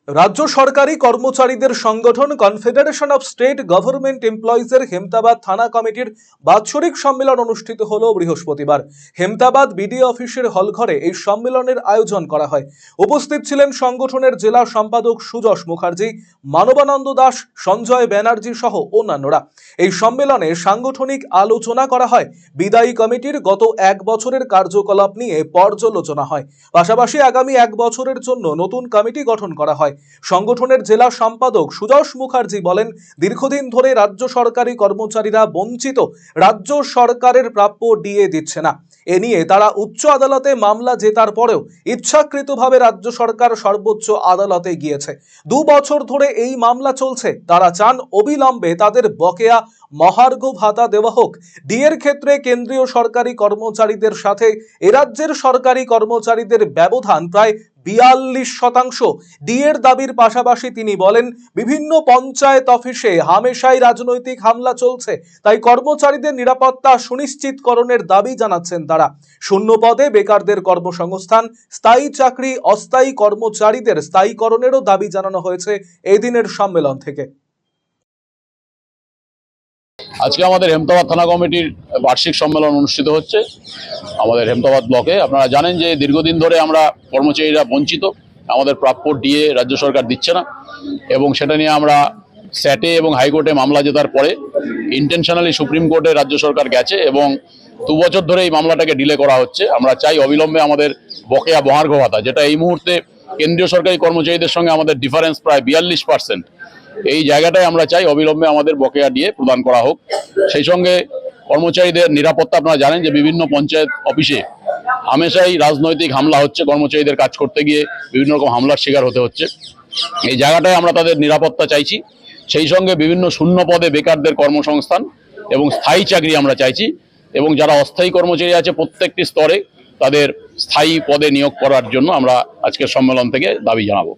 রাজ্য সরকারি কর্মচারীদের সংগঠন কনফেডারেশন অফ স্টেট গভর্নমেন্ট এমপ্লয়িজের হেমতাবাদ থানা কমিটির বাৎসরিক সম্মেলন অনুষ্ঠিত হলো বৃহস্পতিবার। হেমতাবাদ বিডিও অফিসের হলঘরে এই সম্মেলনের আয়োজন করা হয়। উপস্থিত ছিলেন সংগঠনের জেলা সম্পাদক সুযশ মুখার্জি, মানবানন্দ দাস, সঞ্জয় ব্যানার্জি সহ অন্যান্যরা। এই সম্মেলনে সাংগঠনিক আলোচনা করা হয়। বিদায়ী কমিটির গত এক বছরের কার্যকলাপ নিয়ে পর্যালোচনা হয়। পাশাপাশি আগামী এক বছরের জন্য নতুন কমিটি গঠন করা হয়। সংগঠনের জেলা সম্পাদক সুযশ মুখার্জি বলেন, দীর্ঘদিন ধরে রাজ্য সরকারি কর্মচারীরা বঞ্চিত, রাজ্য সরকারের প্রাপ্য ডিএ দিচ্ছে না। এ নিয়ে তারা উচ্চ আদালতে মামলা জেতার পরেও ইচ্ছাকৃতভাবে রাজ্য সরকার সর্বোচ্চ আদালতে গিয়েছে। 2 বছর ধরে এই মামলা চলছে। তারা চান অবিলম্বে তাদের বকেয়া মহার্ঘ ভাতা দেওয়া হোক। ডিএর ক্ষেত্রে কেন্দ্রীয় সরকারি কর্মচারীদের সাথে এ রাজ্যের সরকারি কর্মচারীদের ব্যবধান প্রায় 42%। ডিএর দাবির পাশাপাশি তিনি বলেন, বিভিন্ন পঞ্চায়েত অফিসে হামেশাই রাজনৈতিক হামলা চলছে, তাই কর্মচারীদের নিরাপত্তা সুনিশ্চিতকরণের দাবি জানাচ্ছেন তারা। শূন্য পদে বেকারদের কর্মসংস্থান, স্থায়ী চাকরি অস্থায়ী কর্মচারীদের স্থায়ীকরণেরও দাবি জানানো হয়েছে এদিনের সম্মেলন থেকে। আজকে আমাদের হেমতাবাদ থানা কমিটির বার্ষিক সম্মেলন অনুষ্ঠিত হচ্ছে আমাদের হেমতাবাদ ব্লকে। আপনারা জানেন যে দীর্ঘদিন ধরে আমরা কর্মচারীরা বঞ্চিত, আমাদের প্রাপ্য ডিএ রাজ্য সরকার দিচ্ছে না, এবং সেটা নিয়ে আমরা স্যাটে এবং হাইকোর্টে মামলা জেতার পরে ইন্টেনশনালি সুপ্রিম কোর্টে রাজ্য সরকার গেছে এবং 2 বছর ধরে এই মামলাটাকে ডিলে করা হচ্ছে। আমরা চাই অবিলম্বে আমাদের বকেয়া মহার্ঘ ভাতা, যেটা এই মুহূর্তে কেন্দ্রীয় সরকারি কর্মচারীদের সঙ্গে আমাদের ডিফারেন্স প্রায় 42%, এই জায়গাটায় আমরা চাই অবিলম্বে আমাদের বকেয়া ডিএ প্রদান করা হোক। সেই সঙ্গে কর্মচারীদের নিরাপত্তা, আপনারা জানেন যে বিভিন্ন পঞ্চায়েত অফিসে হামেশাই রাজনৈতিক হামলা হচ্ছে, কর্মচারীদের কাজ করতে গিয়ে বিভিন্ন রকম হামলার শিকার হতে হচ্ছে। এই জায়গাটায় আমরা তাদের নিরাপত্তা চাইছি। সেই সঙ্গে বিভিন্ন শূন্য পদে বেকারদের কর্মসংস্থান এবং স্থায়ী চাকরি আমরা চাইছি, এবং যারা অস্থায়ী কর্মচারী আছে প্রত্যেকটি স্তরে তাদের স্থায়ী পদে নিয়োগ করার জন্য আমরা আজকের সম্মেলন থেকে দাবি জানাবো।